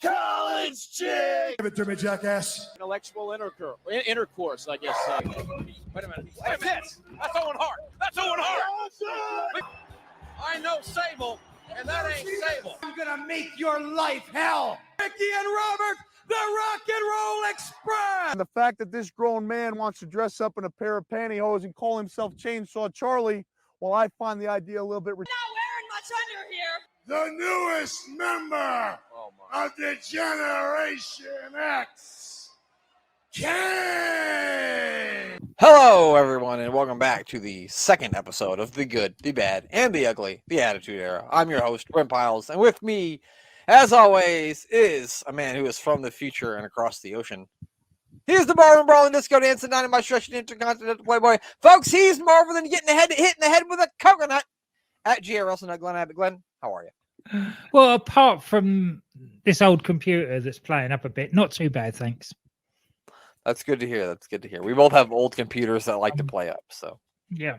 College chick! Give it to me, jackass. Intellectual intercourse, I guess. Wait a minute. That's Owen Hart. That's Owen Hart. I know Sable, and that ain't Sable. I'm gonna make your life hell. Mickey and Robert, the Rock and Roll Express. And the fact that this grown man wants to dress up in a pair of pantyhose and call himself Chainsaw Charlie, well, I find the idea a little bit ridiculous. Not wearing much under here. The newest member of the Generation X, Kane. Hello, everyone, and welcome back to the second episode of The Good, The Bad, and The Ugly, The Attitude Era. I'm your host, Brent, and with me, as always, is a man who is from the future and across the ocean. He's the ballroom brawling disco dancing dynamite stretching intercontinental playboy. Folks, he's Marvel than hitting the head with a coconut at GRL Glenn Abbott. Glenn, how are you? Well, apart from this old computer that's playing up a bit, not too bad, thanks. That's good to hear. That's good to hear. We both have old computers that like to play up, so. Yeah.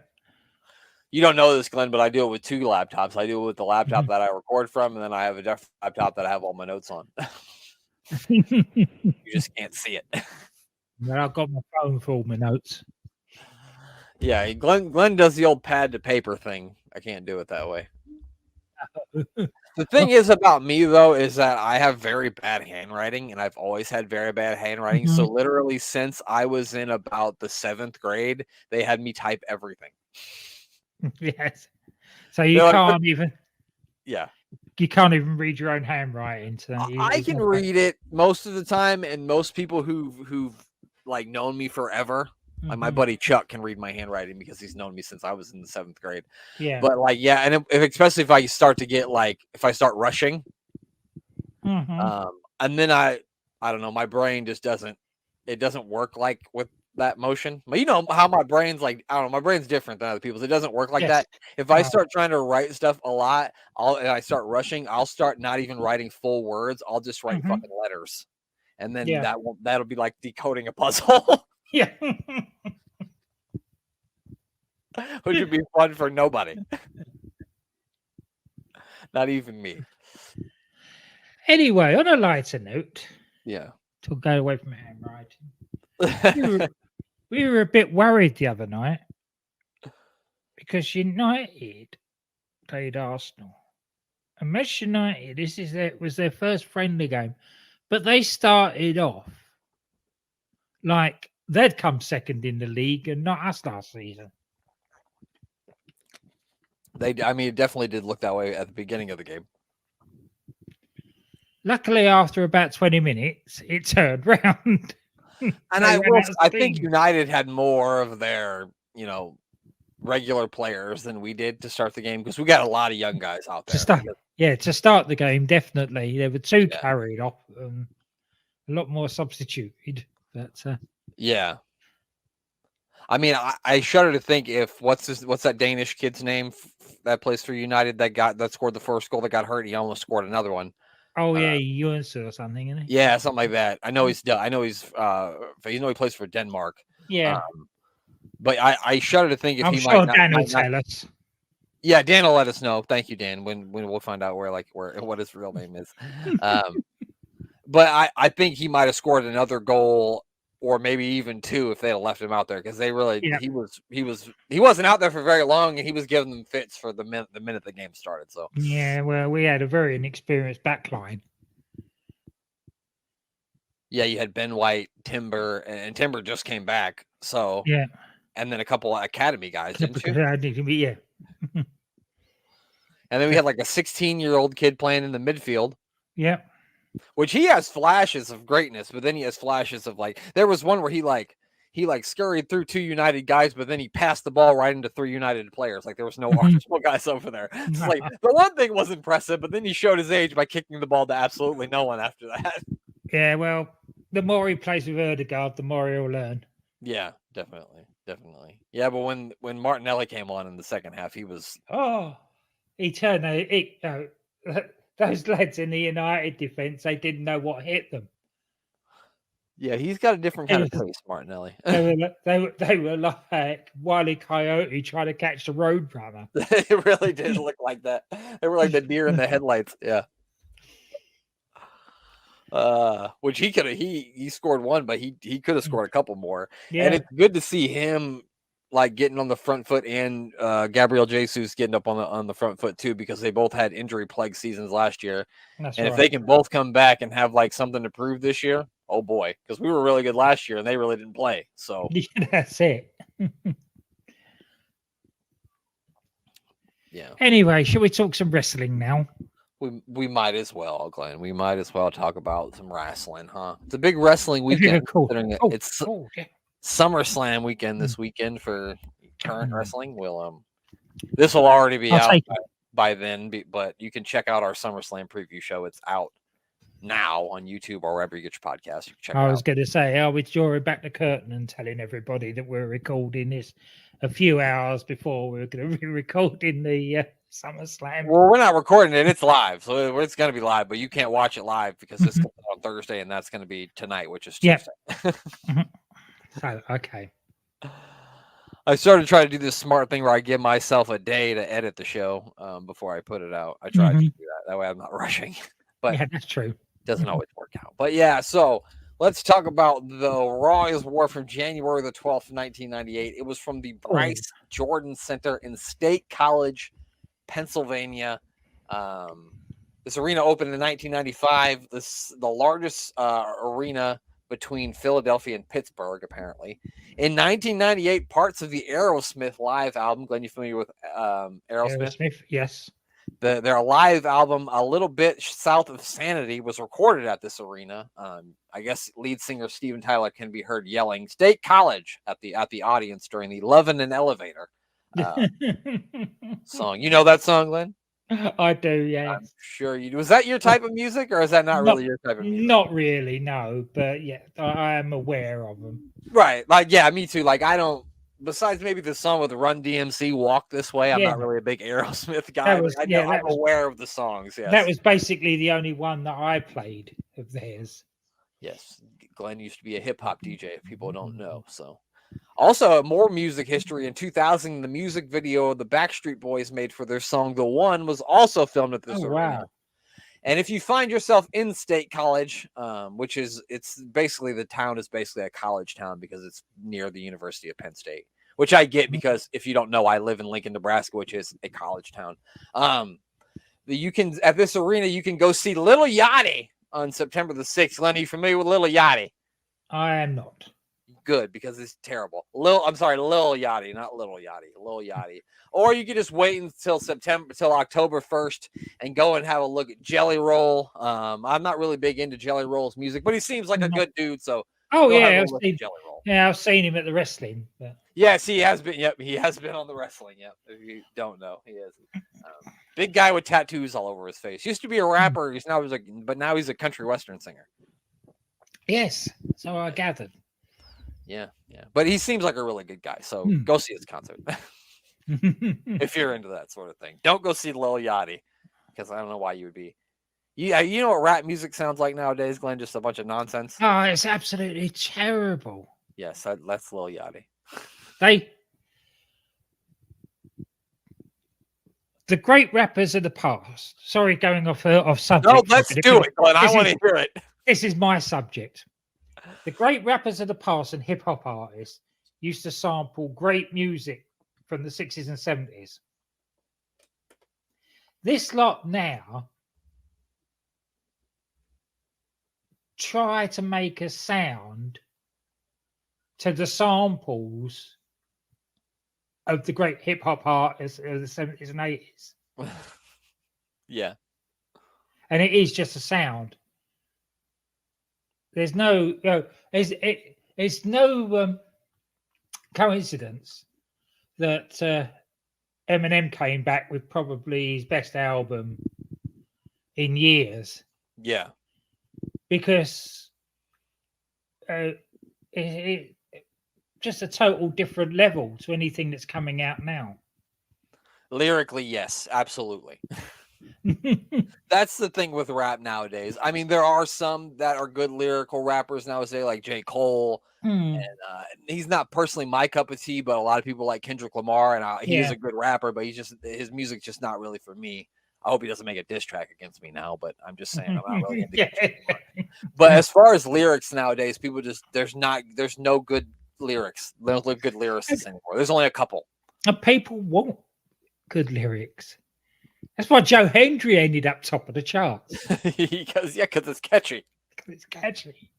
You don't know this, Glenn, but I do it with two laptops. I do it with the laptop that I record from, and then I have a different laptop that I have all my notes on. You just can't see it. Well, I've got my phone for all my notes. Yeah, Glenn does the old pad to paper thing. I can't do it that way. The thing is about me, though, is that I have very bad handwriting, and I've always had very bad handwriting. So literally since I was in about the 7th grade, they had me type everything. Yes. So you can't even... Yeah. You can't even read your own handwriting. So I can read it most of the time, and most people who've like known me forever, like my buddy Chuck can read my handwriting because he's known me since I was in the 7th grade. Yeah. But like, yeah, and especially if I start to get if I start rushing, and then I don't know, my brain just doesn't work like with that motion. But you know how my brain's like, I don't know, my brain's different than other people's. It doesn't work like that. If I start trying to write stuff a lot, and I start rushing, I'll start not even writing full words. I'll just write fucking letters. And then that'll be like decoding a puzzle. Yeah. Which would be fun for nobody. Not even me. Anyway, on a lighter note. Yeah. To go away from handwriting. We were a bit worried the other night because United played Arsenal. And Manchester United, was their first friendly game, but they started off like they'd come second in the league and not us last season. It definitely did look that way at the beginning of the game. Luckily, after about 20 minutes, it turned round. And I think United had more of their, regular players than we did to start the game because we got a lot of young guys out there. To start the game, definitely. There were 2 carried off, a lot more substituted. But yeah. I shudder to think if what's that Danish kid's name that plays for United that scored the first goal that got hurt. He almost scored another one. Oh yeah, Ewanson or something, isn't he? Yeah, something like that. I know he plays for Denmark. Yeah. But I shudder to think if I'm he sure might Dan will tell us. Yeah, Dan will let us know. Thank you, Dan. When we'll find out where what his real name is. But I think he might have scored another goal or maybe even 2 if they had left him out there because they really he wasn't out there for very long and he was giving them fits for the minute the game started. So yeah, well, we had a very inexperienced backline. Yeah, you had Ben White, Timber, and Timber just came back. So yeah, and then a couple of academy guys, didn't you? Yeah. And then we had like a 16-year-old kid playing in the midfield. Yeah. Which he has flashes of greatness, but then he has flashes of there was one where he scurried through 2 United guys, but then he passed the ball right into 3 United players. Like there was no Arsenal guys over there. It's like the one thing was impressive, but then he showed his age by kicking the ball to absolutely no one after that. Yeah, well, the more he plays with Ødegaard, the more he'll learn. Yeah, definitely. Yeah, but when Martinelli came on in the second half, he was he turned those lads in the United defense, they didn't know what hit them. Yeah, he's got a different kind of pace, Martinelli. They were like Wile E. Coyote trying to catch the road runner. It really did look like that. They were like the deer in the headlights. Yeah. Which he scored one, but he could have scored a couple more. Yeah, And it's good to see him like getting on the front foot and Gabriel Jesus getting up on the front foot too, because they both had injury plagued seasons last year. that's And right. if they can both come back and have like something to prove this year, oh boy, because we were really good last year and they really didn't play. So That's it. yeah. Anyway, shall we talk some wrestling now? We might as well, Glenn. We might as well talk about some wrestling, huh? It's a big wrestling weekend. Cool. Considering Oh, it's yeah. SummerSlam weekend this weekend for current wrestling. We'll this will already be out by then, but you can check out our SummerSlam preview show. It's out now on YouTube or wherever you get your podcast. You can check it out. I was going to say, are we drawing back the curtain and telling everybody that we're recording this a few hours before we're going to be recording the SummerSlam? Well, we're not recording it. It's live. So it's going to be live, but you can't watch it live because it's coming out on Thursday, and that's going to be tonight, which is Tuesday. So, okay. I started trying to do this smart thing where I give myself a day to edit the show before I put it out. I tried to do that. That way I'm not rushing. But yeah, that's true. It doesn't always work out. But yeah, so let's talk about the Raw's War from January the 12th, 1998. It was from the Bryce Jordan Center in State College, Pennsylvania. This arena opened in 1995. The largest arena between Philadelphia and Pittsburgh, apparently. In 1998, parts of the Aerosmith live album. Glenn, you familiar with Aerosmith? Yes. Their live album, A Little Bit South of Sanity, was recorded at this arena. I guess lead singer Steven Tyler can be heard yelling "State College" at the audience during the "Love in an Elevator" song. You know that song, Glenn? I do, yeah. I'm sure you do. Was that your type of music, or is that not really your type of music? Not really, no. But yeah, I am aware of them. Right. Like, yeah, me too. Like, I don't. Besides maybe the song with Run DMC, Walk This Way, I'm not really a big Aerosmith guy. I'm aware of the songs. Yes. That was basically the only one that I played of theirs. Yes. Glenn used to be a hip hop DJ, if people don't know. So, also, more music history. In 2000, the music video the Backstreet Boys made for their song The One was also filmed at this arena. Wow. And if you find yourself in State College, which is, it's basically, the town is basically a college town because it's near the University of Penn State, which I get because if you don't know, I live in Lincoln, Nebraska, which is a college town. You can, at this arena, you can go see Lil Yachty on September the 6th. Glenn, are you familiar with Lil Yachty? I am not. Good, because it's terrible. Lil Yachty, not Little Yachty, Lil Yachty. Or you could just wait until October 1st and go and have a look at Jelly Roll. I'm not really big into Jelly Roll's music, but he seems like a good dude. So I've seen him at the wrestling. But... Yes, he has been. Yep, he has been on the wrestling. Yep, if you don't know, he is. Big guy with tattoos all over his face. Used to be a rapper. But now he's a country western singer. Yes, so I gathered. Yeah. But he seems like a really good guy. So go see his concert. If you're into that sort of thing. Don't go see Lil Yachty, because I don't know why you would be. Yeah, you know what rap music sounds like nowadays, Glenn? Just a bunch of nonsense. Oh, it's absolutely terrible. Yes, that's Lil Yachty. The great rappers of the past. Sorry, going off subject. No, let's do it, Glenn. I want to hear it. This is my subject. The great rappers of the past and hip hop artists used to sample great music from the 60s and 70s. This lot now try to make a sound to the samples of the great hip hop artists of the 70s and 80s. Yeah. And it is just a sound. There's no, it's no coincidence that Eminem came back with probably his best album in years. Yeah. Because it just a total different level to anything that's coming out now. Lyrically, yes, absolutely. That's the thing with rap nowadays. I mean, there are some that are good lyrical rappers nowadays, like J. Cole. And he's not personally my cup of tea, but a lot of people like Kendrick Lamar, and he is a good rapper, but his music's just not really for me. I hope he doesn't make a diss track against me now, but I'm just saying I'm not really into Kendrick Lamar. But as far as lyrics nowadays, people just there's no good lyrics. There's no good lyricists anymore. There's only a couple. And people want good lyrics. That's why Joe Hendry ended up top of the charts. because it's catchy. It's catchy.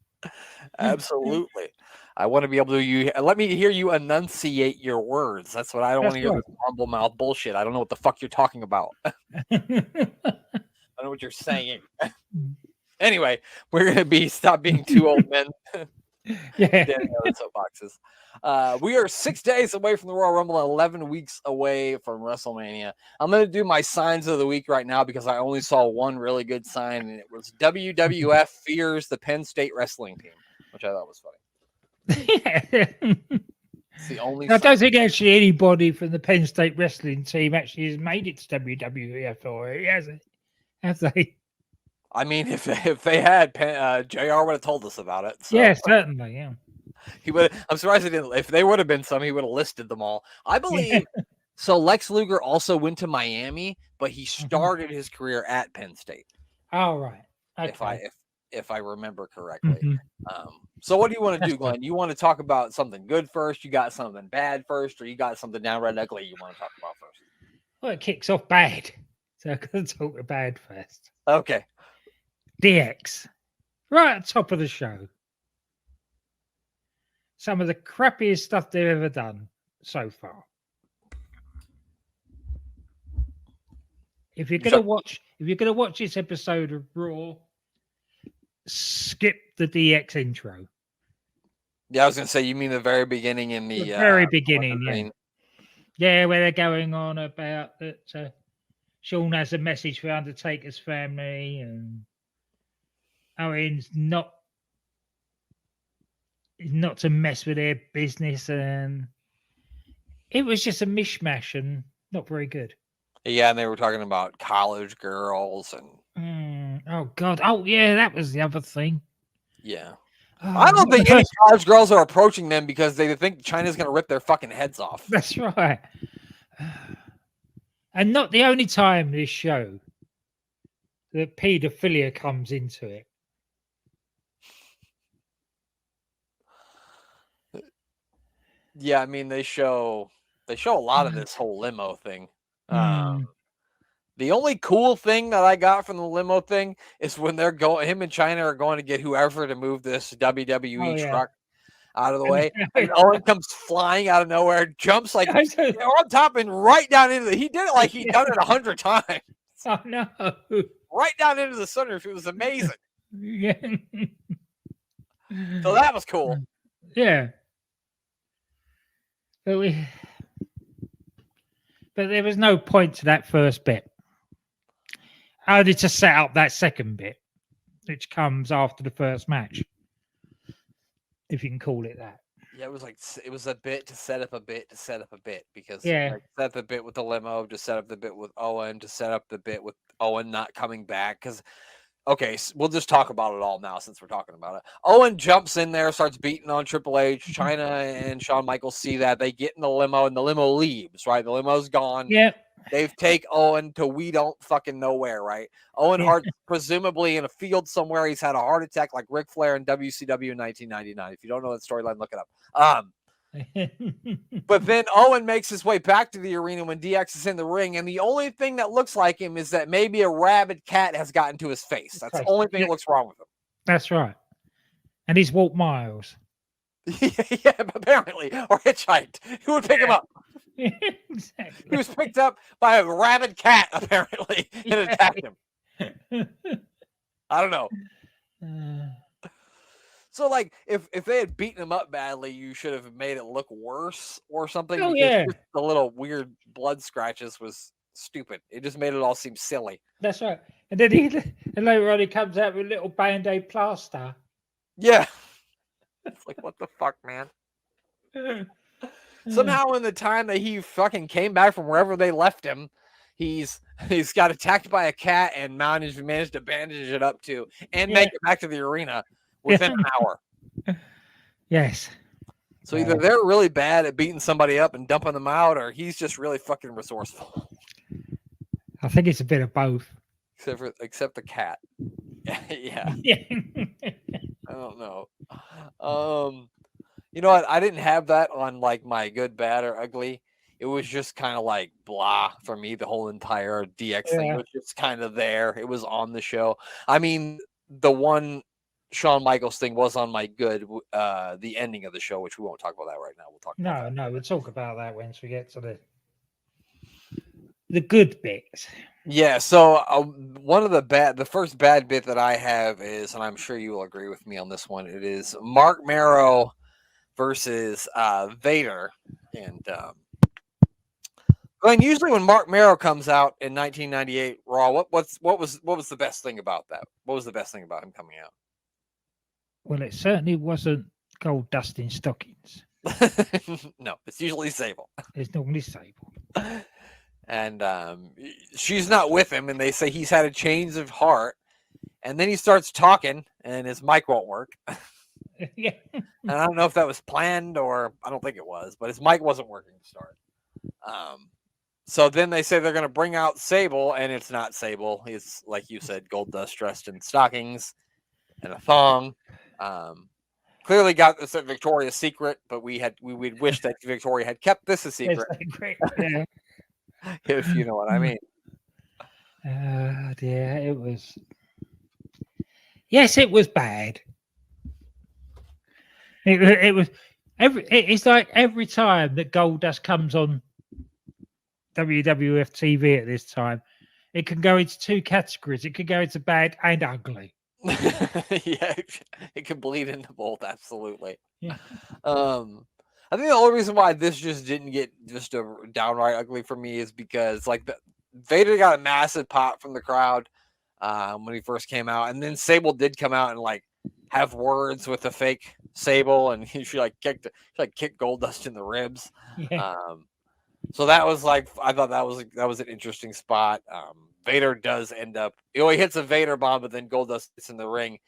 Absolutely. I want to be able to let me hear you enunciate your words. That's what I don't want to hear. This mumble mouth bullshit. I don't know what the fuck you're talking about. I don't know what you're saying. Anyway, we're gonna stop being two old men. Yeah. Soapboxes. We are 6 days away from the Royal Rumble, 11 weeks away from WrestleMania. I'm going to do my signs of the week right now because I only saw one really good sign, and it was WWF fears the Penn State wrestling team, which I thought was funny. It's the only. I don't think actually anybody from the Penn State wrestling team actually has made it to WWF or have they? I mean, if they had, JR would have told us about it. So. Yeah, certainly. Yeah, he would. I'm surprised he didn't. If they would have been some, he would have listed them all. I believe. Yeah. So Lex Luger also went to Miami, but he started his career at Penn State. Oh, right. Okay. If I remember correctly. So what do you want to do, Glenn? You want to talk about something good first? You got something bad first, or you got something downright ugly you want to talk about first? Well, it kicks off bad, so I'm going to talk about bad first. Okay. DX, right at the top of the show. Some of the crappiest stuff they've ever done so far. If you're gonna watch this episode of Raw, skip the DX intro. Yeah, I was gonna say you mean the very beginning in the very beginning, yeah. Yeah, where they're going on about that Sean has a message for Undertaker's family and Owen's not to mess with their business, and it was just a mishmash and not very good. Yeah, and they were talking about college girls and oh god, oh yeah, that was the other thing. Yeah, I don't think any college girls are approaching them because they think China's going to rip their fucking heads off. That's right. And not the only time this show that paedophilia comes into it. Yeah, I mean they show a lot of this whole limo thing. The only cool thing that I got from the limo thing is when him and China are going to get whoever to move this WWE truck out of the way. And Owen comes flying out of nowhere, jumps like on top and right down into he did it like he'd done it 100 times. Oh no. Right down into the sunroof. It was amazing. Yeah. So that was cool. Yeah. But there was no point to that first bit. Only to set up that second bit, which comes after the first match, if you can call it that. Yeah, it was a bit to set up a bit to set up a bit because set up the bit with the limo, to set up the bit with Owen, to set up the bit with Owen not coming back because. Okay, so we'll just talk about it all now since we're talking about it. Owen jumps in there, starts beating on Triple H. China and Shawn Michaels see that. They get in the limo, and the limo leaves, right? The limo's gone. Yeah. They take Owen to we don't fucking know where, right? Owen Hart, presumably in a field somewhere. He's had a heart attack like Ric Flair in WCW in 1999. If you don't know that storyline, look it up. But then Owen makes his way back to the arena when DX is in the ring, and the only thing that looks like him is that maybe a rabid cat has gotten to his face. That's the only thing that looks wrong with him. That's right. And he's walked miles. Yeah, apparently. Or hitchhiked. Who would pick him up? Exactly. He was picked up by a rabid cat, apparently, and attacked him. I don't know. So, like, if they had beaten him up badly, you should have made it look worse or something. Oh, yeah. The little weird blood scratches was stupid. It just made it all seem silly. That's right. And then later on, he comes out with a little Band-Aid plaster. Yeah. It's like, what the fuck, man? Somehow in the time that he fucking came back from wherever they left him, he's got attacked by a cat and managed to bandage it up too and make it back to the arena within an hour. Yes. So either they're really bad at beating somebody up and dumping them out, or he's just really fucking resourceful. I think it's a bit of both. Except the cat. Yeah, Yeah. I don't know. You know what? I didn't have that on like my good, bad, or ugly. It was just kind of like blah for me. The whole entire DX thing Yeah. was just kind of there. It was on the show. I mean, the one Shawn Michaels thing was on my good, the ending of the show, which we won't talk about that right now. We'll talk about that. No, we'll talk about that once we get to the good bits. Yeah, so one of the first bad bit that I have is, and I'm sure you will agree with me on this one, it is Mark Marrow versus Vader. And Glenn, usually when Mark Marrow comes out in 1998 Raw, what was the best thing about that? What was the best thing about him coming out? Well, it certainly wasn't gold dust in stockings. No, it's usually Sable. It's normally Sable. And she's not with him, and they say he's had a change of heart. And then he starts talking, and his mic won't work. Yeah. And I don't know if that was planned or I don't think it was, but his mic wasn't working to start. So then they say they're going to bring out Sable, and it's not Sable. It's, like you said, Gold Dust dressed in stockings and a thong. Clearly got this at Victoria's Secret, but we'd wish that Victoria had kept this a secret. Yeah. If you know what I mean. Yeah, it was. Yes, it was bad. It was it's like every time that Goldust comes on WWF TV at this time, it can go into two categories. It could go into bad and ugly. Yeah, it can bleed into both, absolutely. Yeah. I think the only reason why this just didn't get just a downright ugly for me is because like Vader got a massive pop from the crowd when he first came out, and then Sable did come out and like have words with the fake Sable, and she kicked Goldust in the ribs. Yeah. So that was like, I thought that was an interesting spot. Vader does end up, he hits a Vader bomb, but then Goldust gets in the ring,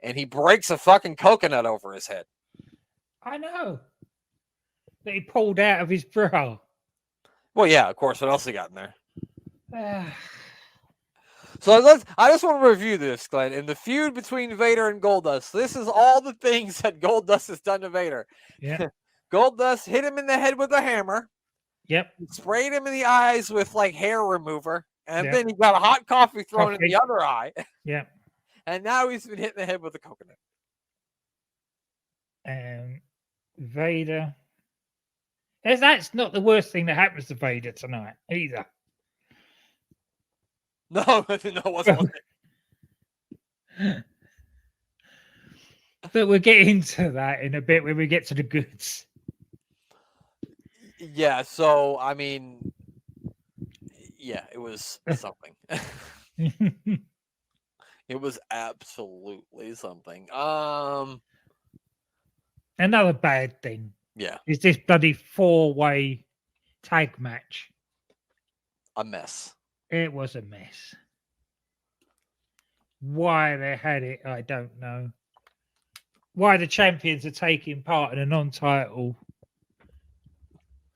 and he breaks a fucking coconut over his head. I know that he pulled out of his bra. Well, yeah, of course. What else he got in there? So I just want to review this, Glenn. In the feud between Vader and Goldust, this is all the things that Goldust has done to Vader. Yeah. Goldust hit him in the head with a hammer. Yep. Sprayed him in the eyes with like hair remover. And then he got a hot coffee thrown in the other eye. Yeah. And now he's been hit in the head with a coconut. Vader. That's not the worst thing that happens to Vader tonight either. No, it wasn't. But we'll get into that in a bit when we get to the goods. Yeah, so I mean, yeah, it was something. It was absolutely something. Another bad thing. Yeah. Is this bloody 4-way tag match. A mess. It was a mess. Why they had it, I don't know. Why the champions are taking part in a non-title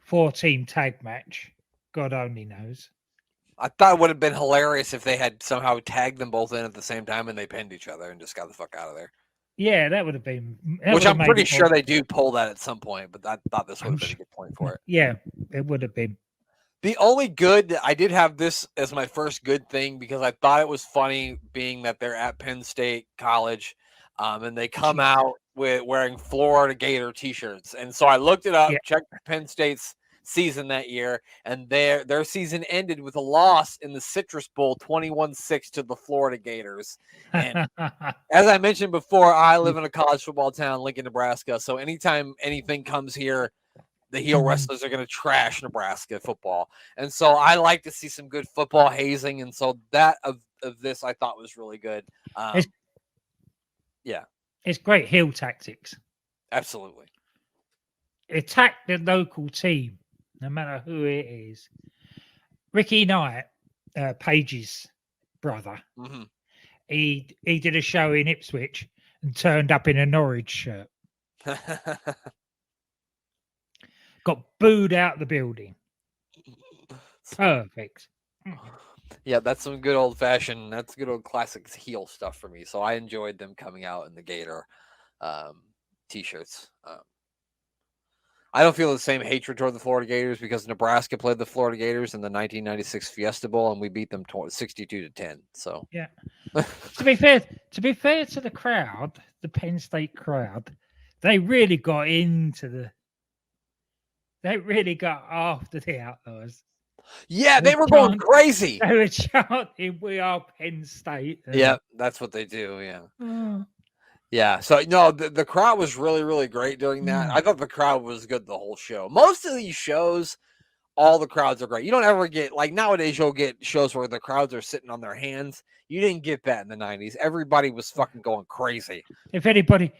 4-team tag match, God only knows. I thought it would have been hilarious if they had somehow tagged them both in at the same time and they pinned each other and just got the fuck out of there. Yeah, that would have been... Which I'm pretty sure they do pull that at some point, but I thought this would have been a good point for it. Yeah, it would have been. The only good, I did have this as my first good thing because I thought it was funny being that they're at Penn State College and they come out with wearing Florida Gator t-shirts. And so I looked it up, checked Penn State's season that year, and their season ended with a loss in the Citrus Bowl 21-6 to the Florida Gators. And as I mentioned before, I live in a college football town, Lincoln, Nebraska. So anytime anything comes here, the heel wrestlers are going to trash Nebraska football. And so I like to see some good football hazing. And so that of this I thought was really good. Yeah. It's great heel tactics. Absolutely. Attack the local team, no matter who it is. Ricky Knight, Paige's brother, he did a show in Ipswich and turned up in a Norwich shirt. Got booed out the building. Perfect. Yeah, that's some good old fashioned. That's good old classic heel stuff for me. So I enjoyed them coming out in the Gator t-shirts. I don't feel the same hatred toward the Florida Gators because Nebraska played the Florida Gators in the 1996 Fiesta Bowl and we beat them 62-10. So Yeah. To be fair to the crowd, the Penn State crowd, they really got after the Outlaws. yeah, they were going crazy. They were chanting, "We are Penn State." Yeah, that's what they do. Yeah. Oh. Yeah, so no, the crowd was really, really great doing that. I thought the crowd was good the whole show. Most of these shows, all the crowds are great. You don't ever get, like nowadays, you'll get shows where the crowds are sitting on their hands. You didn't get that in the 90s. Everybody was fucking going crazy. If anybody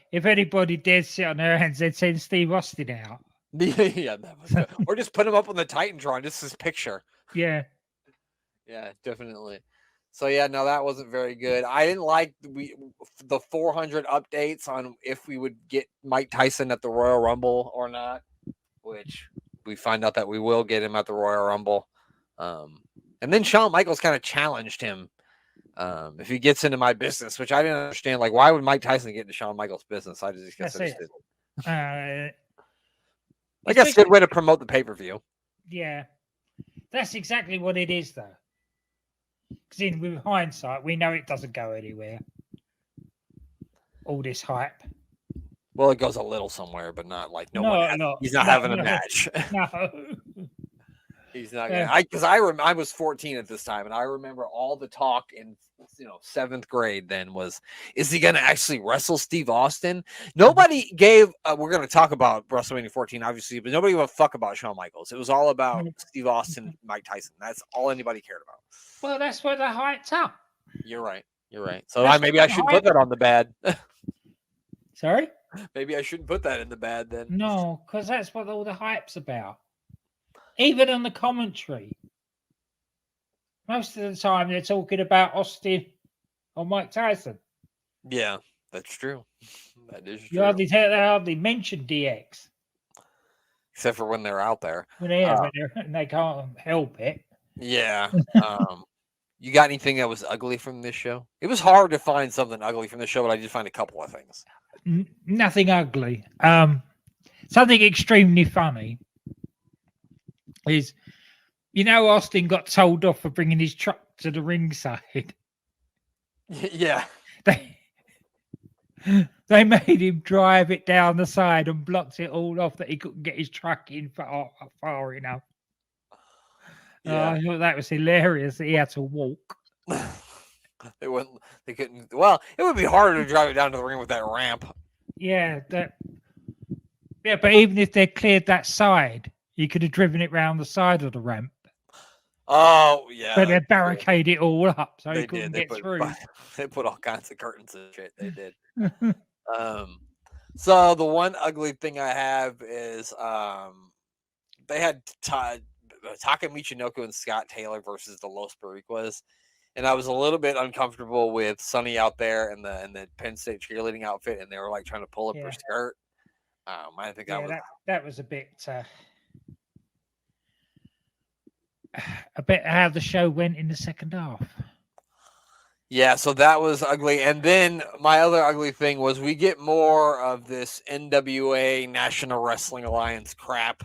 dared sit on their hands, they'd send Steve Austin out. Yeah, that was good. Or just put him up on the Titantron, just his picture. Yeah. Yeah, definitely. So yeah, no, that wasn't very good. I didn't like the 400 updates on if we would get Mike Tyson at the Royal Rumble or not, which we find out that we will get him at the Royal Rumble. And then Shawn Michaels kind of challenged him if he gets into my business, which I didn't understand. Like, why would Mike Tyson get into Shawn Michaels' business? I guess I guess a good way to promote the pay-per-view. Yeah, that's exactly what it is, though. Because with hindsight, we know it doesn't go anywhere. All this hype. Well, it goes a little somewhere, but not like he's not having a match. No. He's not gonna. Because I was 14 at this time, and I remember all the talk in 7th grade. Then was, is he gonna actually wrestle Steve Austin? Nobody gave. We're gonna talk about WrestleMania 14, obviously, but nobody gave a fuck about Shawn Michaels. It was all about Steve Austin, Mike Tyson. That's all anybody cared about. Well, that's where the hype's up. You're right. So maybe I shouldn't put that on the bad. Sorry. Maybe I shouldn't put that in the bad then. No, because that's what all the hype's about. Even on the commentary, most of the time they're talking about Austin or Mike Tyson. Yeah, that's true. That is true. They hardly mention DX, except for when they're out there. And they can't help it. Yeah. You got anything that was ugly from this show? It was hard to find something ugly from the show, but I did find a couple of things. Nothing ugly. Something extremely funny is, Austin got told off for bringing his truck to the ringside. Yeah. They made him drive it down the side and blocked it all off that he couldn't get his truck in far enough. Yeah. I thought that was hilarious that he had to walk. They couldn't. Well, it would be harder to drive it down to the ring with that ramp. Yeah, but even if they cleared that side, you could have driven it round the side of the ramp. Oh yeah, but they barricaded it all up so he couldn't get through. They put all kinds of curtains and shit. They did. So the one ugly thing I have is they had Taka Michinoku and Scott Taylor versus the Los Boricuas. And I was a little bit uncomfortable with Sunny out there and the Penn State cheerleading outfit, and they were like trying to pull up her skirt. I think that was a bit how the show went in the second half. Yeah, so that was ugly. And then my other ugly thing was we get more of this NWA National Wrestling Alliance crap.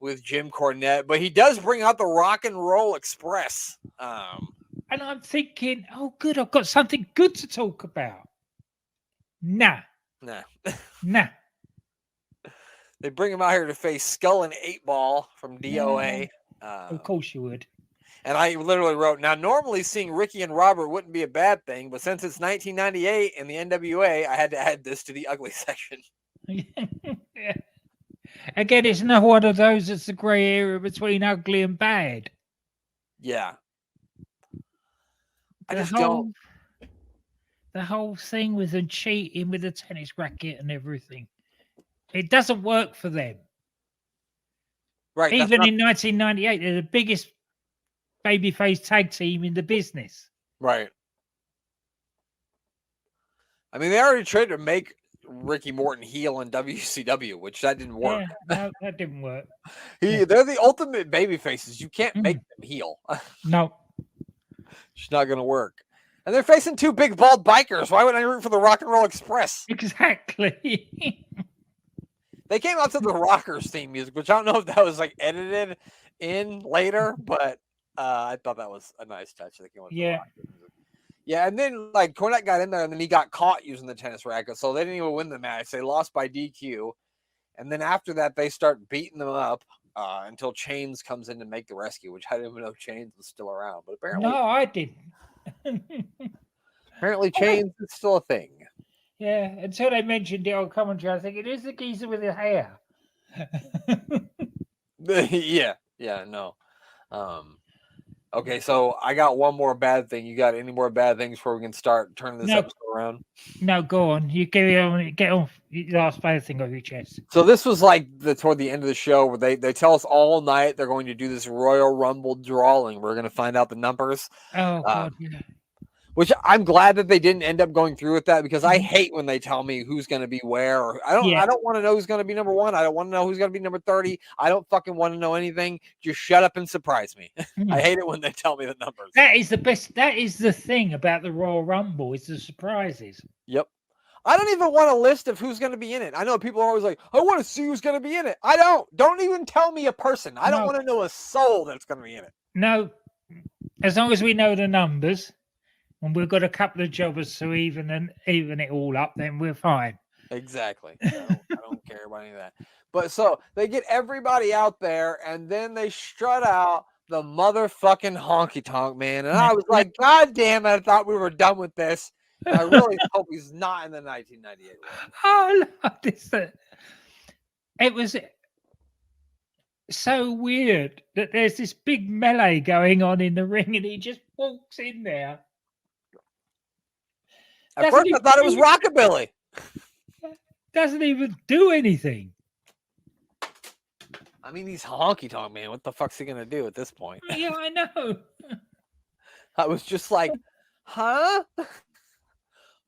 With Jim Cornette, but he does bring out the Rock and Roll Express. And I'm thinking, oh, good, I've got something good to talk about. Nah. They bring him out here to face Skull and 8-Ball from DOA. Of course you would. And I literally wrote, now normally seeing Ricky and Robert wouldn't be a bad thing, but since it's 1998 and the NWA, I had to add this to the ugly section. Yeah. Again, it's not one of those that's the grey area between ugly and bad. Yeah. The whole thing with them cheating with the tennis racket and everything. It doesn't work for them. Right. Even in 1998, they're the biggest babyface tag team in the business. Right. I mean, they already tried to make Ricky Morton heel in WCW, which that didn't work. Yeah, no, that didn't work. They're the ultimate baby faces. You can't make them heel. No. It's not going to work. And they're facing two big bald bikers. Why would I root for the Rock and Roll Express? Exactly. They came out to the Rockers theme music, which I don't know if that was like edited in later, but I thought that was a nice touch. They came out Yeah. Yeah, and then like Cornette got in there, and then he got caught using the tennis racket, so they didn't even win the match. They lost by DQ, and then after that, they start beating them up until Chains comes in to make the rescue, which I didn't even know Chains was still around, but apparently, No, I didn't. apparently Chains is still a thing. Yeah, until they mentioned it on commentary, I was thinking, who's the geezer with his hair? yeah, no. Okay, so I got one more bad thing. You got any more bad things before we can start turning this episode around? No, go on. You get on the last bad thing off your chest. So this was like toward the end of the show where they tell us all night they're going to do this Royal Rumble drawing. We're going to find out the numbers. Oh, God, yeah. Which I'm glad that they didn't end up going through with that because I hate when they tell me who's going to be where. Or I don't want to know who's going to be number 1. I don't want to know who's going to be number 30. I don't fucking want to know anything. Just shut up and surprise me. I hate it when they tell me the numbers. That is the best. That is the thing about the Royal Rumble. It's the surprises. Yep. I don't even want a list of who's going to be in it. I know people are always like, I want to see who's going to be in it. I don't. Don't even tell me a person. I don't want to know a soul that's going to be in it. No. As long as we know the numbers. And we've got a couple of jobbers to even it all up, then we're fine. Exactly. I don't care about any of that. But so they get everybody out there, and then they strut out the motherfucking honky tonk man. And I was like, God damn it, I thought we were done with this. And I really hope he's not in the 1998 one. Oh, no, it was so weird that there's this big melee going on in the ring, and he just walks in there. At first, I thought it was Rockabilly. Doesn't even do anything. I mean, he's honky tonk man. What the fuck's he gonna do at this point? Yeah, I know. I was just like, huh?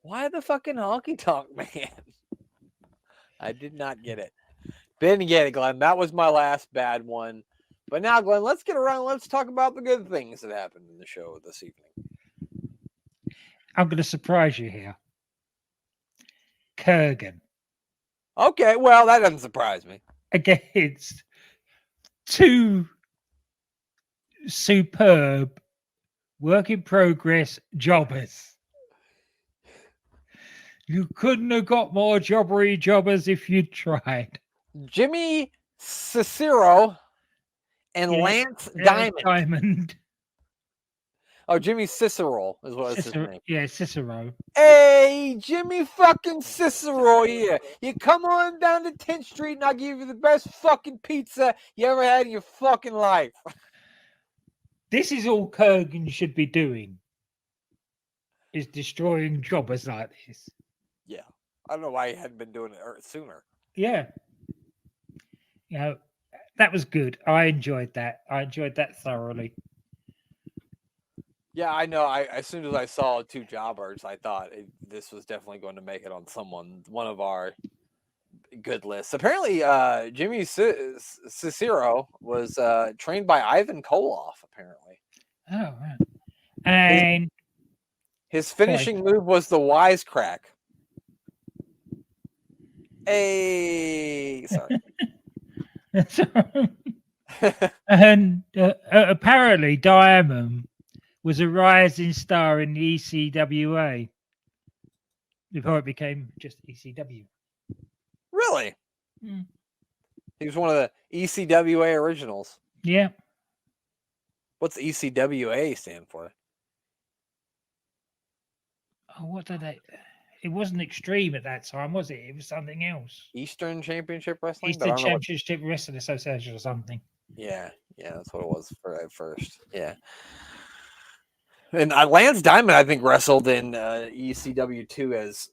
Why the fucking honky tonk man? I did not get it. Didn't get it, Glenn. That was my last bad one. But now, Glenn, let's get around. Let's talk about the good things that happened in the show this evening. I'm going to surprise you here. Kurgan. Okay, well, that doesn't surprise me. Against two superb work in progress jobbers. You couldn't have got more jobbery jobbers if you'd tried. Jimmy Cicero and Lance Diamond. Oh, Jimmy Cicero is what his name. Yeah, Cicero. Hey, Jimmy fucking Cicero here. You come on down to 10th Street and I'll give you the best fucking pizza you ever had in your fucking life. This is all Kurgan should be doing. Is destroying jobbers like this. Yeah. I don't know why he hadn't been doing it sooner. Yeah. You know, that was good. I enjoyed that. I enjoyed that thoroughly. Yeah, I know. As soon as I saw two jobbers, I thought this was definitely going to make it on one of our good lists. Apparently, Jimmy Cicero was trained by Ivan Koloff, apparently. Oh, right. And his finishing move was the wisecrack. Hey, sorry. And apparently, Diamond was a rising star in the ECWA before it became just ECW. Really? He was one of the ECWA originals. Yeah. What's ECWA stand for? Oh, what did they? It wasn't Extreme at that time, was it? It was something else. Eastern Championship Wrestling? Eastern Championship Wrestling Association or something. Yeah, that's what it was at first. Yeah. And Lance Diamond, I think, wrestled in ECW too as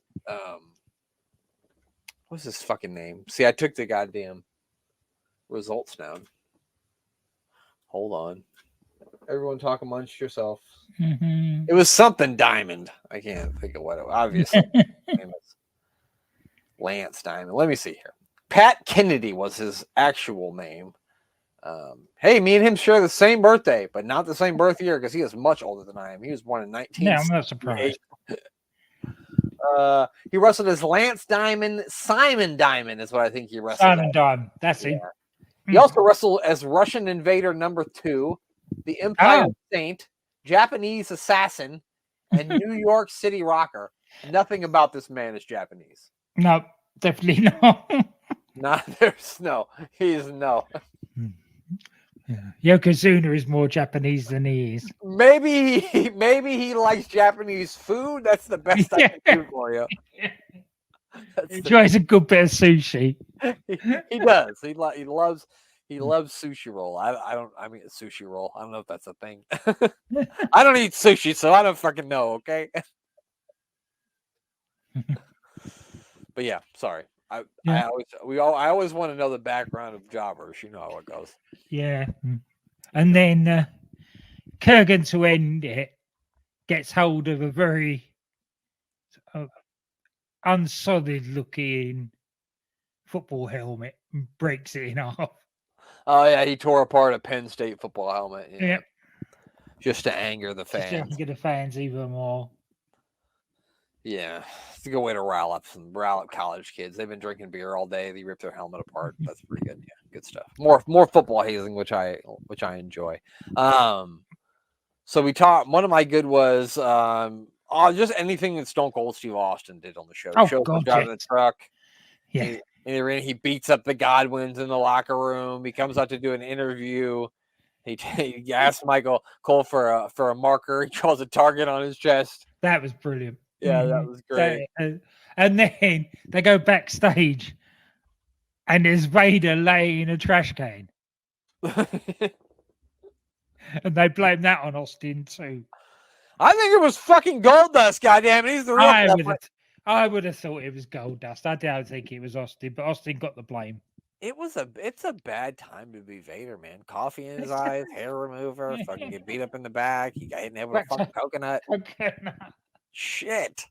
what's his fucking name? See, I took the goddamn results down. Hold on. Everyone talk amongst yourself. Mm-hmm. It was something Diamond. I can't think of what it was. Obviously. Lance Diamond. Let me see here. Pat Kennedy was his actual name. Hey, me and him share the same birthday, but not the same birth year because he is much older than I am. He was born in 19. No, I'm not surprised. He wrestled as Lance Diamond. Simon Diamond is what I think he wrestled. Simon Diamond. That's it. He also wrestled as Russian Invader #2, the Empire Saint, Japanese Assassin, and New York City Rocker. Nothing about this man is Japanese. No, definitely not. He's no. Yeah. Yokozuna is more Japanese than he is. Maybe he likes Japanese food. That's the best I can do for you. He enjoys a good bit of sushi. He does. He loves sushi roll. I mean sushi roll. I don't know if that's a thing. I don't eat sushi, so I don't fucking know. Okay. But yeah, sorry. I always want to know the background of jobbers. You know how it goes. Yeah. And then Kurgan, to end it, gets hold of a very unsolid looking football helmet and breaks it in half. Oh yeah, he tore apart a Penn State football helmet. Yeah. Just to anger the fans. Just to anger the fans even more. Yeah, it's a good way to rile up college kids. They've been drinking beer all day. They rip their helmet apart. That's pretty good. Yeah, good stuff. More football hazing, which I enjoy. So we talked. One of my good was just anything that Stone Cold Steve Austin did on the show. Oh, Shows him driving the truck. Yeah. He beats up the Godwins in the locker room. He comes out to do an interview. He asks Michael Cole for a marker. He draws a target on his chest. That was brilliant. Yeah, that was great. And then they go backstage, and there's Vader laying in a trash can, and they blame that on Austin too. I think it was fucking Goldust. Goddamn it, he's the real. I would have thought it was Goldust. I don't think it was Austin, but Austin got the blame. It's a bad time to be Vader, man. Coffee in his eyes, hair remover, fucking get beat up in the back. He got hit in the head with a fucking coconut. Shit.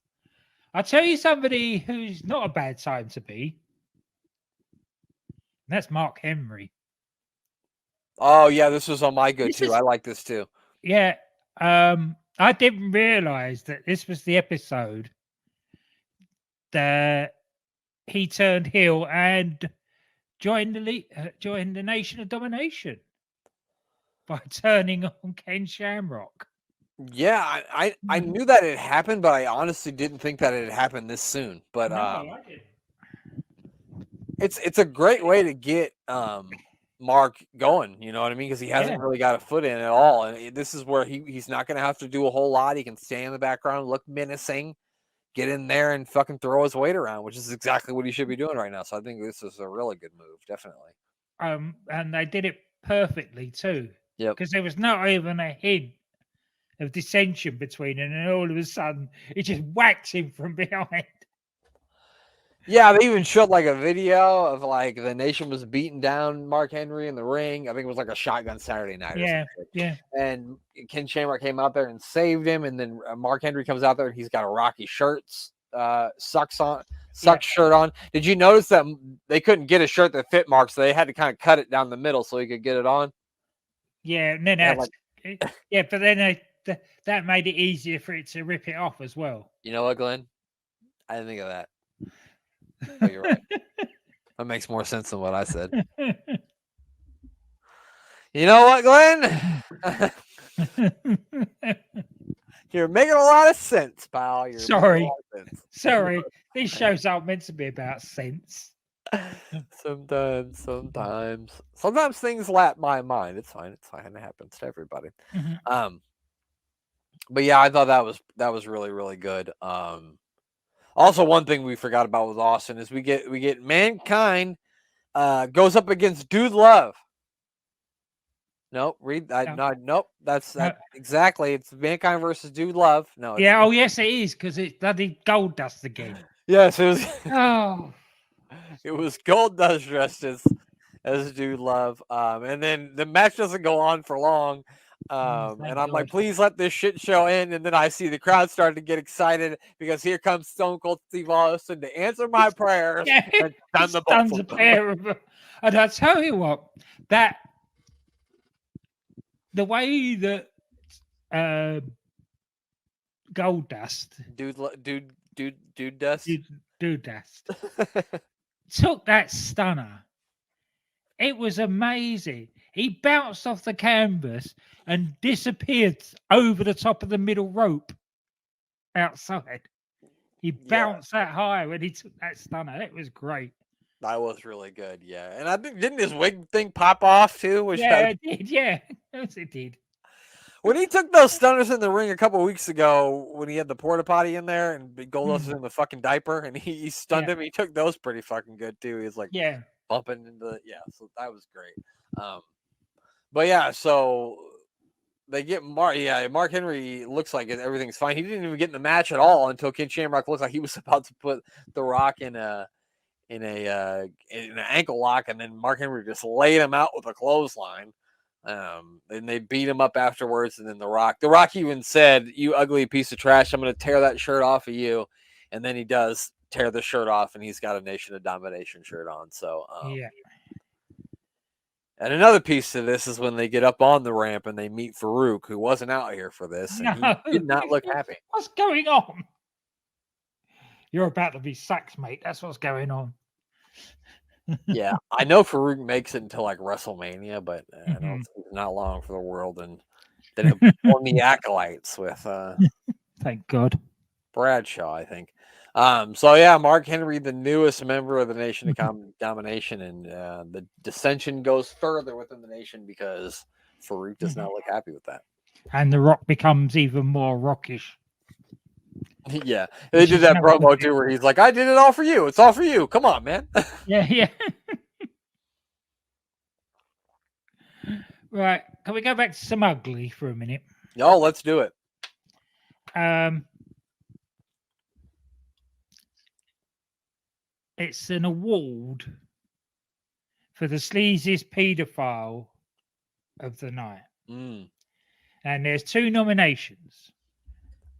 I'll tell you somebody who's not a bad time to be. And that's Mark Henry. Oh yeah, this was on my good too. I like this too. Yeah. I didn't realize that this was the episode that he turned heel and joined the Nation of Domination by turning on Ken Shamrock. Yeah, I knew that it happened, but I honestly didn't think that it had happened this soon. But No, it's a great way to get Mark going. You know what I mean? Because he hasn't really got a foot in at all, and this is where he's not going to have to do a whole lot. He can stay in the background, look menacing, get in there, and fucking throw his weight around, which is exactly what he should be doing right now. So I think this is a really good move, definitely. And they did it perfectly too. Yeah, because there was not even a hint of dissension between them, and all of a sudden it just whacked him from behind. Yeah, they even showed like a video of like the Nation was beating down Mark Henry in the ring. I think it was like a Shotgun Saturday Night. Yeah. And Ken Shamrock came out there and saved him, and then Mark Henry comes out there and he's got a Rocky shirt, sucks shirt on. Did you notice that they couldn't get a shirt that fit Mark, so they had to kind of cut it down the middle so he could get it on? Yeah, and then but then that made it easier for it to rip it off as well. You know what, Glenn? I didn't think of that. Oh, you're right. That makes more sense than what I said. You know what, Glenn? You're making a lot of sense, pal. Sorry. These shows aren't meant to be about sense. Sometimes things lap my mind. It's fine. It happens to everybody. Mm-hmm. But yeah, I thought that was really, really good. Also, one thing we forgot about with Austin is we get Mankind goes up against Dude Love. Nope, nope. That's exactly. It's Mankind versus Dude Love. No. Yeah. Oh, yes, it is because it's bloody Goldust again. Yes, it was. Oh. It was Goldust dressed as Dude Love. And then the match doesn't go on for long. And I'm like, please let this shit show end. And then I see the crowd starting to get excited because here comes Stone Cold Steve Austin to answer my prayers and stun the both of them. And I tell you what, that the way that Gold Dust, dude dust, dude Dust took that stunner. It was amazing. He bounced off the canvas and disappeared over the top of the middle rope outside. He bounced that high when he took that stunner. It was great. That was really good, yeah. And I think, didn't his wig thing pop off too? It did, yeah. Yes, it did. When he took those stunners in the ring a couple of weeks ago, when he had the porta potty in there and Goldust was in the fucking diaper and he stunned him, he took those pretty fucking good too. He was like bumping into so that was great. But yeah, so they get Mark Henry looks like everything's fine. He didn't even get in the match at all until Ken Shamrock looked like he was about to put The Rock in an ankle lock, and then Mark Henry just laid him out with a clothesline. And they beat him up afterwards, and then The Rock even said, "You ugly piece of trash, I'm going to tear that shirt off of you." And then he does tear the shirt off, and he's got a Nation of Domination shirt on. So and another piece to this is when they get up on the ramp and they meet Farouk, who wasn't out here for this, and he did not look happy. What's going on? You're about to be sacked, mate. That's what's going on. Yeah, I know Farouk makes it until like WrestleMania, but I know it's not long for the world, and then it won the acolytes with thank God, Bradshaw, I think. So yeah, Mark Henry, the newest member of the Nation of Domination, and the dissension goes further within the nation because Farouk does not look happy with that. And The Rock becomes even more rockish. Yeah, they did that promo too, where he's like, "I did it all for you. It's all for you. Come on, man." Yeah. Right, can we go back to some ugly for a minute? No, let's do it. It's an award for the sleaziest paedophile of the night. And there's 2 nominations.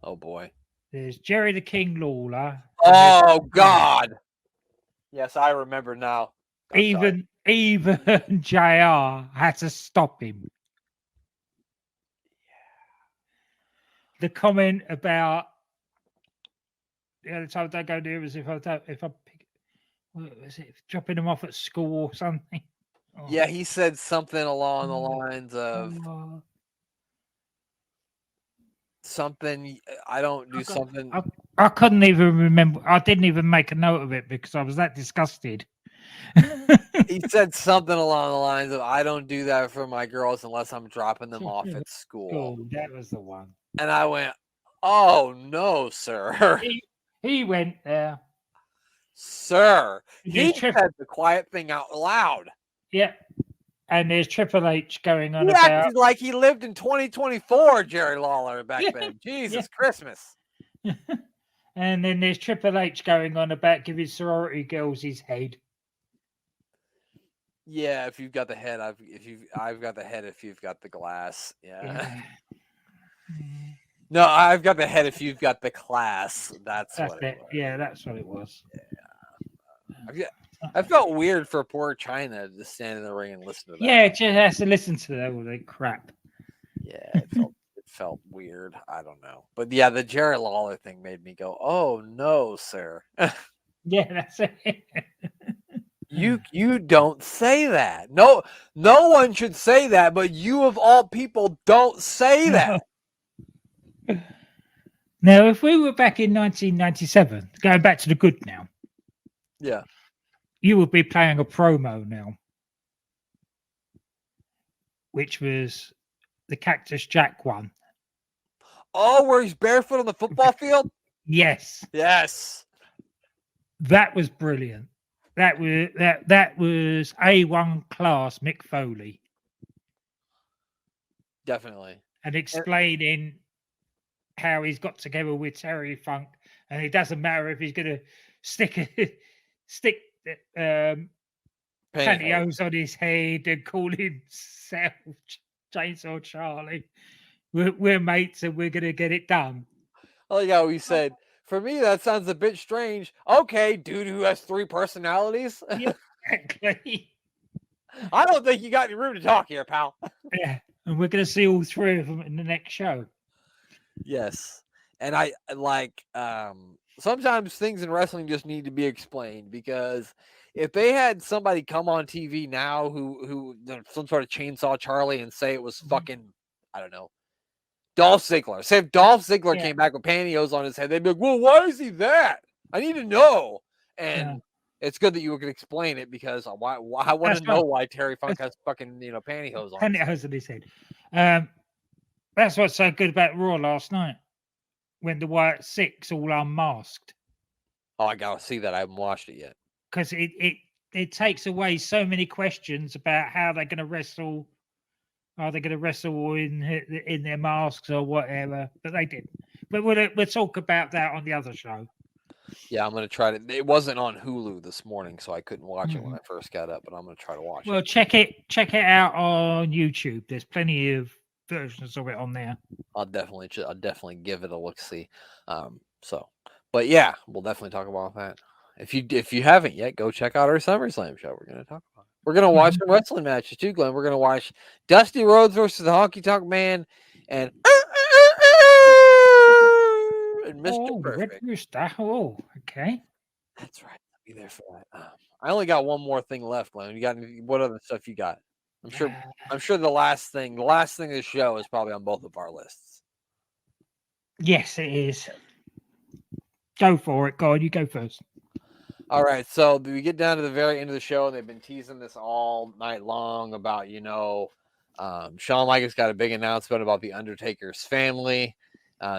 Oh boy. There's Jerry the King Lawler. Oh God. Yes, I remember now. Even JR had to stop him. The comment about the other time I go there was if I pick, what was it, dropping them off at school or something. Oh. Yeah, he said something along the lines of something. I don't do something. I couldn't even remember. I didn't even make a note of it because I was that disgusted. He said something along the lines of, "I don't do that for my girls unless I'm dropping them off at school." That was the one. And I went, "Oh no, sir." He went there, sir. He said the quiet thing out loud. Yeah. And there's Triple H going on about like he lived in 2024, Jerry Lawler back then. Jesus Christmas. And then there's Triple H going on about giving sorority girls his head. Yeah, if you've got the head, I've got the head if you've got the glass. Yeah. No, I've got the head if you've got the class. That's what it was. Yeah, that's what it was. Yeah. I felt weird for poor China to stand in the ring and listen to that. Yeah, it just has to listen to that all that crap. Yeah, it felt weird. I don't know. But yeah, the Jerry Lawler thing made me go, "Oh no, sir." Yeah, that's it. You don't say that. No one should say that, but you of all people don't say that. Now, if we were back in 1997, going back to the good now. Yeah. You would be playing a promo now, which was the Cactus Jack one. Oh, where he's barefoot on the football field? Yes. Yes. That was brilliant. That was A1 class Mick Foley. Definitely. And explaining how he's got together with Terry Funk, and it doesn't matter if he's going to stick pantyhose on his head and call himself Chainsaw Charlie. We're mates and we're going to get it done. I like how he said, for me, that sounds a bit strange. Okay, dude who has 3 personalities. Yeah, exactly. I don't think you got any room to talk here, pal. Yeah, and we're going to see all 3 of them in the next show. Yes. And I like, sometimes things in wrestling just need to be explained, because if they had somebody come on TV now who some sort of Chainsaw Charlie and say it was fucking, I don't know, Dolph Ziggler. Say if Dolph Ziggler came back with pantyhose on his head, they'd be like, well, why is he that? I need to know. And it's good that you could explain it, because why I want to know why Terry Funk has fucking, pantyhose on. Pantyhose on his head. That's what's so good about Raw last night, when the White Six all unmasked. Oh, I gotta see that. I haven't watched it yet. Because it takes away so many questions about how they're going to wrestle. Are they going to wrestle in their masks or whatever? But they didn't. But we'll talk about that on the other show. Yeah, I'm going to try to. It wasn't on Hulu this morning, so I couldn't watch it when I first got up, but I'm going to try to watch it. Well, check it out on YouTube. There's plenty of versions of it on there. I'll definitely give it a look-see. But yeah, we'll definitely talk about that. If you haven't yet, go check out our SummerSlam show. We're going to talk about it. We're going to watch some wrestling matches too, Glenn. We're going to watch Dusty Rhodes versus the Honky Tonk Man and Mr. Perfect. Red Rooster. Oh, okay. That's right. I'll be there for that. I only got one more thing left, Glenn. You got what other stuff you got? I'm sure the last thing of the show is probably on both of our lists. Yes, it is. Go for it. Go on, you go first. All right, so we get down to the very end of the show, and they've been teasing this all night long about, Shawn Michaels got a big announcement about the Undertaker's family.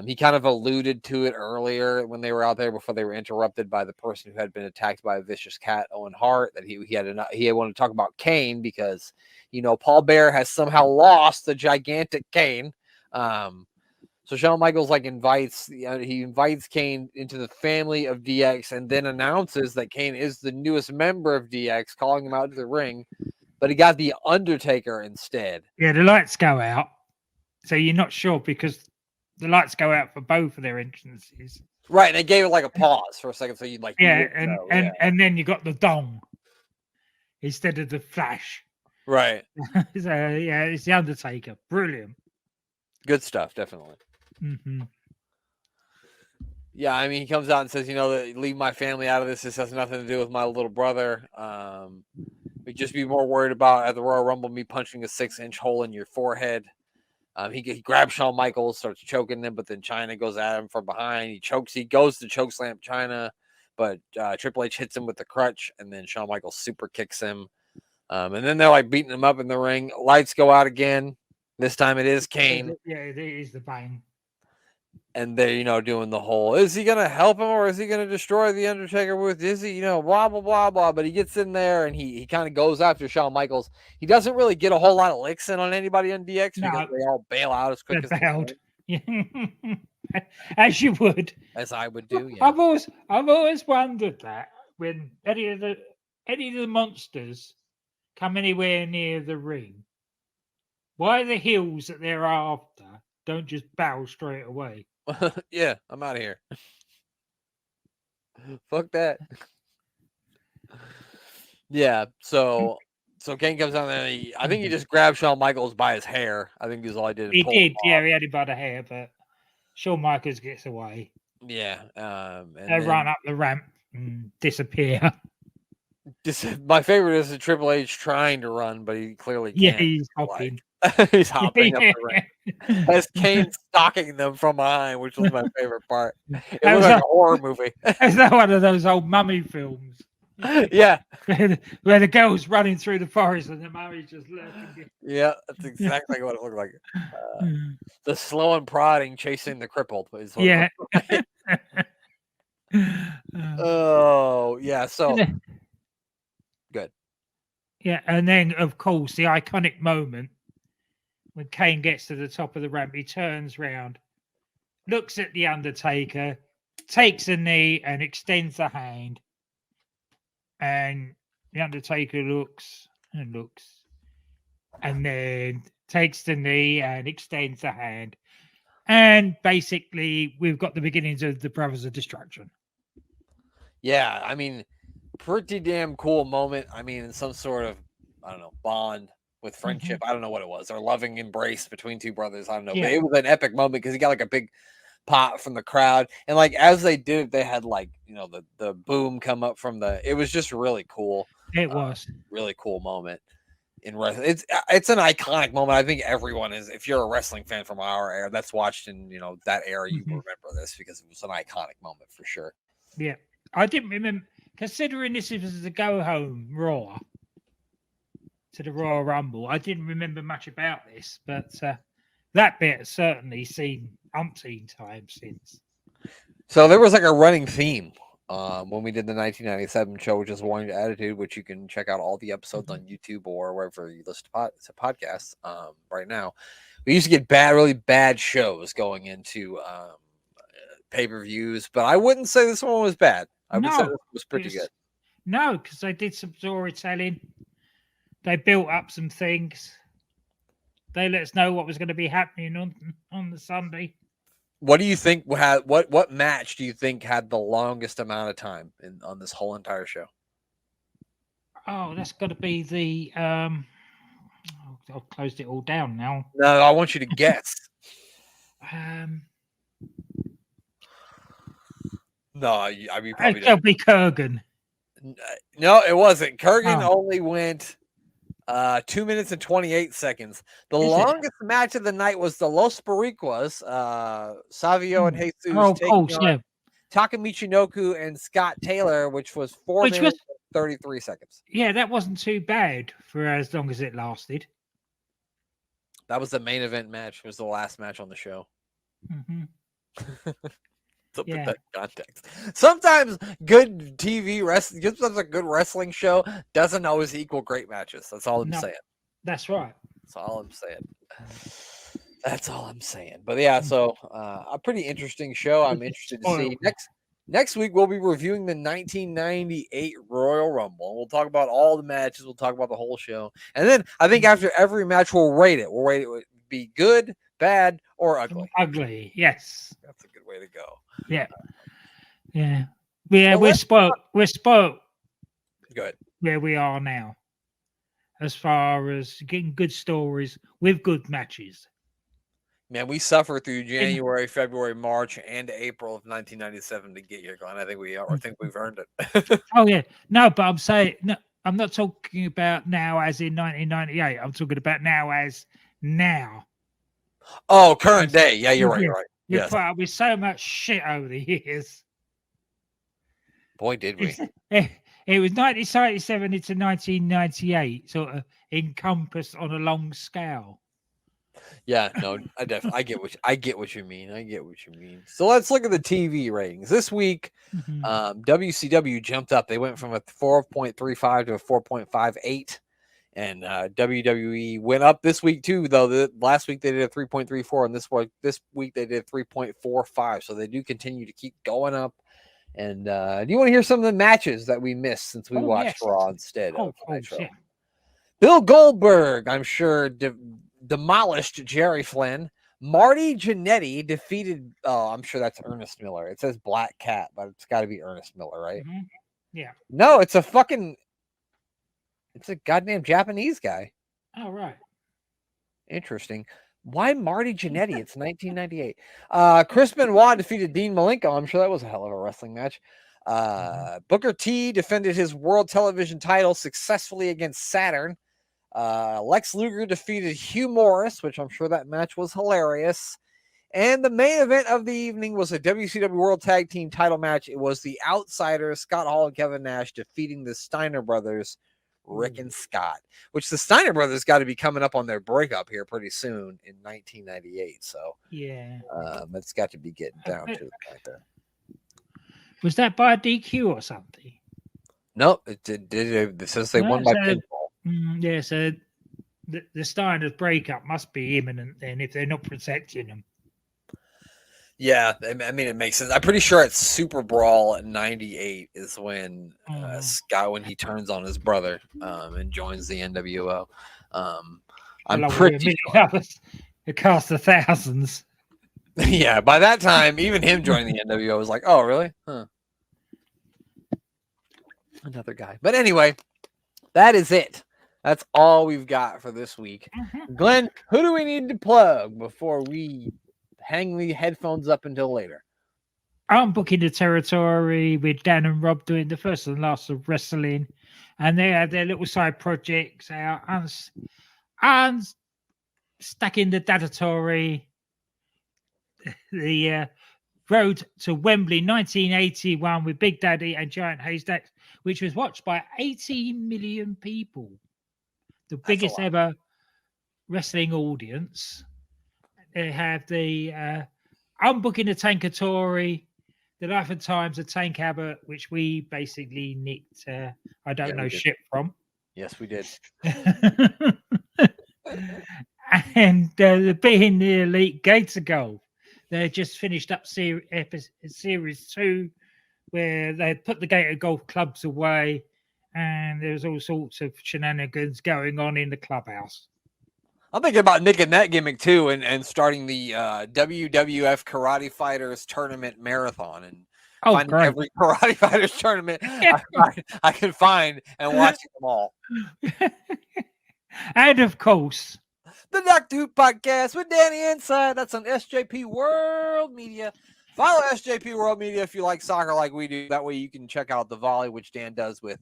He kind of alluded to it earlier when they were out there before they were interrupted by the person who had been attacked by a vicious cat, Owen Hart, that he wanted to talk about Kane because, Paul Bearer has somehow lost the gigantic Kane. So Shawn Michaels invites Kane into the family of DX and then announces that Kane is the newest member of DX, calling him out to the ring, but he got the Undertaker instead. Yeah, the lights go out, so you're not sure because the lights go out for both of their entrances. Right, and they gave it a pause for a second, so you'd and then you got the dong instead of the flash. Right. So yeah, it's the Undertaker. Brilliant. Good stuff, definitely. Mm-hmm. Yeah, I mean, he comes out and says, leave my family out of this. This has nothing to do with my little brother. We'd just be more worried about at the Royal Rumble me punching a 6-inch hole in your forehead. He grabs Shawn Michaels, starts choking him, but then Chyna goes at him from behind. He goes to chokeslam Chyna, but Triple H hits him with the crutch, and then Shawn Michaels super kicks him. And then they're beating him up in the ring. Lights go out again. This time it is Kane. Yeah, it is the Bane. And they're, doing the whole, is he going to help him or is he going to destroy the Undertaker is he, blah, blah, blah, blah. But he gets in there and he kind of goes after Shawn Michaels. He doesn't really get a whole lot of licks in on anybody on DX because they all bail out as quick as they can. As you would. As I would do, yeah. I've always wondered that when any of the monsters come anywhere near the ring, why the heels that they're after don't just bow straight away. Yeah, I'm out of here. Fuck that. Yeah, so Kane comes down there and I think he just grabbed Shawn Michaels by his hair. I think is all he did. He did, yeah, he had him by the hair, but Shawn Michaels gets away. Yeah. They run up the ramp and disappear. My favorite is the Triple H trying to run, but he clearly can't. Yeah, he's hopping. He's hopping up the ring. As Kane stalking them from behind, which was my favorite part. It was like a horror movie. It's not one of those old mummy films. Yeah. Where the girl's running through the forest and the mummy's just lurking. Yeah, that's exactly what it looked like. The slow and prodding chasing the crippled. Is what yeah. Oh, yeah. So good. Yeah, and then of course the iconic moment when Kane gets to the top of the ramp, he turns round, looks at the Undertaker, takes a knee and extends the hand. And the Undertaker looks and looks. and then takes the knee and extends the hand. And basically, we've got the beginnings of the Brothers of Destruction. Yeah, I mean, pretty damn cool moment. I mean, some sort of, I don't know, bond with friendship. I don't know what it was, or loving embrace between two brothers. I don't know, but it was an epic moment because he got like a big pop from the crowd, and like as they did it, they had like the boom come up from the. It was just really cool. It was really cool moment in wrestling. It's an iconic moment. I think everyone is. If you're a wrestling fan from our era that's watched in that era, you remember this because it was an iconic moment for sure. Yeah, I didn't remember considering this was the go home Raw to the Royal Rumble. I didn't remember much about this, but that bit certainly seen umpteen times since. So there was like a running theme when we did the 1997 show, which is Warning to Attitude, which you can check out all the episodes on YouTube or wherever you listen to podcasts right now. We used to get really bad shows going into pay-per-views, but I wouldn't say this one was bad. I would say this was pretty good. No, because they did some storytelling. They built up some things. They let us know what was going to be happening on the Sunday. What do you think what match do you think had the longest amount of time on this whole entire show? Oh, that's got to be the I've closed it all down now. No, I want you to guess. No, I mean probably it'll be Kurgan. No, it wasn't. Kurgan only went 2 minutes and 28 seconds. The longest match of the night was the Los Boricuas, Savio and Jesus taking on Taka Michinoku and Scott Taylor, which was 4 minutes and 33 seconds. Yeah, that wasn't too bad for as long as it lasted. That was the main event match. It was the last match on the show. To put that in context. Sometimes good TV wrestling, sometimes a good wrestling show doesn't always equal great matches. That's all I'm saying. That's right. That's all I'm saying. That's all I'm saying. But yeah, so a pretty interesting show. I'm interested to see. Next week we'll be reviewing the 1998 Royal Rumble. We'll talk about all the matches. We'll talk about the whole show, and then I think after every match we'll rate it. We'll rate it would be good, bad, or ugly. Ugly, yes. That's a good way to go. Yeah. We're spoiled. We're spoiled. Good. Where we are now, as far as getting good stories with good matches. Man, we suffered through January, February, March, and April of 1997 to get here, Glenn. I think we've earned it. Oh yeah, no, but I'm saying no. I'm not talking about now as in 1998. I'm talking about now as now. Oh, current day. Yeah, you're right. You're right. We put up with so much shit over the years. Boy, did we. It was 1977 into 1998, sort of encompassed on a long scale. Yeah, no, I get what you mean. So let's look at the TV ratings. This week, WCW jumped up. They went from a 4.35 to a 4.58. And WWE went up this week too, though. Last week they did a 3.34, and this week they did 3.45. So they do continue to keep going up. And do you want to hear some of the matches that we missed since we watched Raw instead of Nitro? Yeah. Bill Goldberg, I'm sure, demolished Jerry Flynn. Marty Jannetty defeated. Oh, I'm sure that's Ernest Miller. It says Black Cat, but it's got to be Ernest Miller, right? Yeah. No, it's a goddamn Japanese guy. Oh, right. Interesting. Why Marty Jannetty? It's 1998. Chris Benoit defeated Dean Malenko. I'm sure that was a hell of a wrestling match. Booker T defended his world television title successfully against Saturn. Lex Luger defeated Hugh Morris, which I'm sure that match was hilarious. And the main event of the evening was a WCW World Tag Team title match. It was the Outsiders, Scott Hall and Kevin Nash, defeating the Steiner Brothers, Rick and Scott, which the Steiner Brothers got to be coming up on their breakup here pretty soon in 1998. So yeah, it's got to be getting down to it right there. Was that by DQ or something? No, it says they won by pinfall. Yeah, so the Steiners breakup must be imminent then if they're not protecting them. Yeah, I mean, it makes sense. I'm pretty sure it's Super Brawl at 98 is when Scott, when he turns on his brother and joins the NWO. I'm along with pretty a million sure. others, a cast of thousands. Yeah, by that time, even him joining the NWO was like, oh, really? Huh. Another guy. But anyway, that is it. That's all we've got for this week. Glenn, who do we need to plug before we hang the headphones up until later? I'm booking the territory with Dan and Rob doing the first and last of wrestling, and they have their little side projects. They are stacking the Dadatory, the road to Wembley 1981 with Big Daddy and Giant Haystacks, which was watched by 18 million people. The biggest ever wrestling audience. They have the I'm booking the Tankatori, the Life and Times of Tank Abbott, which we basically nicked I don't know shit from. Yes, we did. And the Being the Elite Gator Golf. They just finished up series 2, where they put the Gator Golf clubs away, and there's all sorts of shenanigans going on in the clubhouse. I'm thinking about nicking that gimmick too, and starting the WWF Karate Fighters Tournament Marathon, and finding every Karate Fighters tournament I can find and watching them all. And of course, the Doctor Who podcast with Danny Inside. That's on SJP World Media. Follow SJP World Media if you like soccer like we do. That way you can check out the volley, which Dan does with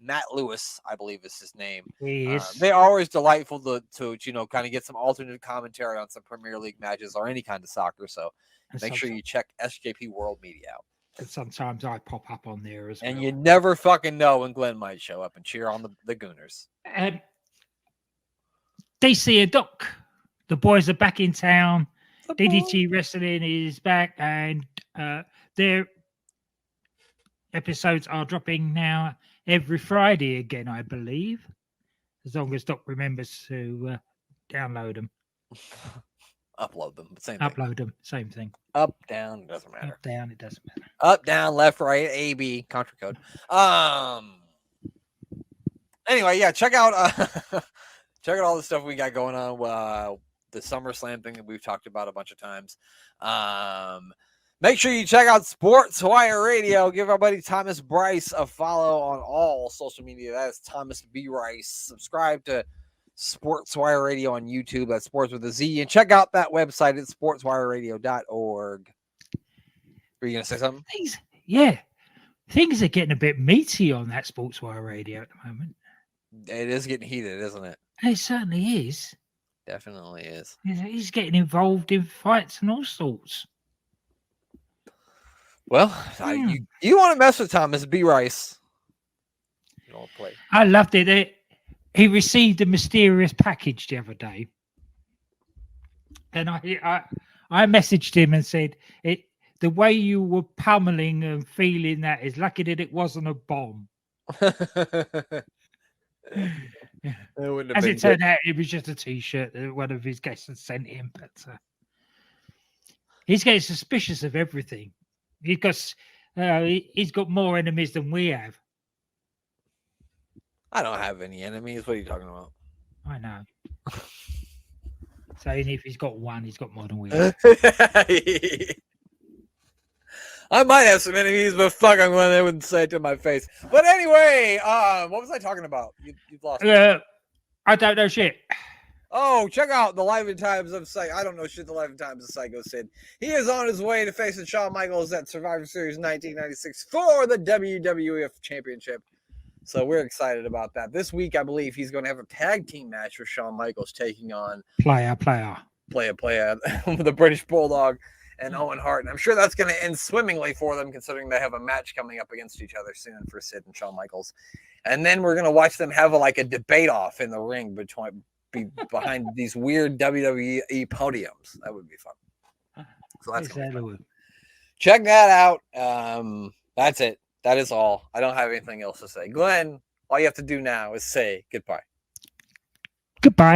Matt Lewis, I believe is his name. They are always delightful to kind of get some alternate commentary on some Premier League matches or any kind of soccer. So make sure you check SJP World Media out. And sometimes I pop up on there as well. And you never fucking know when Glenn might show up and cheer on the Gooners. DC and Doc, the boys are back in town. DDT Wrestling is back, and their episodes are dropping now every Friday again, I believe, as long as Doc remembers to download them. Upload them. Upload them. Same thing. Up, down, it doesn't matter. Up, down, it doesn't matter. Up, down, left, right, A, B, contra code. Anyway, yeah, check out all the stuff we got going on. The SummerSlam thing that we've talked about a bunch of times. Make sure you check out Sports Wire Radio. Give our buddy Thomas Bryce a follow on all social media. That is Thomas B. Rice. Subscribe to Sports Wire Radio on YouTube. That's Sports with a Z. And check out that website at sportswireradio.org. Were you going to say something? Things are getting a bit meaty on that Sports Wire Radio at the moment. It is getting heated, isn't it? It certainly is. Definitely is. He's getting involved in fights and all sorts. Well, you want to mess with Thomas B. Rice. Don't play. I loved it. He received a mysterious package the other day. And I messaged him and said, the way you were pummeling and feeling that is lucky that it wasn't a bomb. As it turned out, it was just a T-shirt that one of his guests had sent him. But he's getting suspicious of everything. He's got more enemies than we have. I don't have any enemies. What are you talking about? I know. Saying if he's got one, he's got more than we have. I might have some enemies, but fuck, I'm going. They wouldn't say it to my face. But anyway, what was I talking about? You've lost me. I don't know shit. Oh, check out the Life and Times of Psycho. I don't know shit. The Life and Times of Psycho Sid. He is on his way to facing Shawn Michaels at Survivor Series 1996 for the WWF Championship. So we're excited about that. This week, I believe he's going to have a tag team match with Shawn Michaels taking on player, the British Bulldog and Owen Hart. And I'm sure that's going to end swimmingly for them, considering they have a match coming up against each other soon for Sid and Shawn Michaels. And then we're going to watch them have a debate off in the ring behind these weird WWE podiums. That would be fun. So that's fun. Check that out. That's it. That is all. I don't have anything else to say. Glenn, all you have to do now is say goodbye. Goodbye.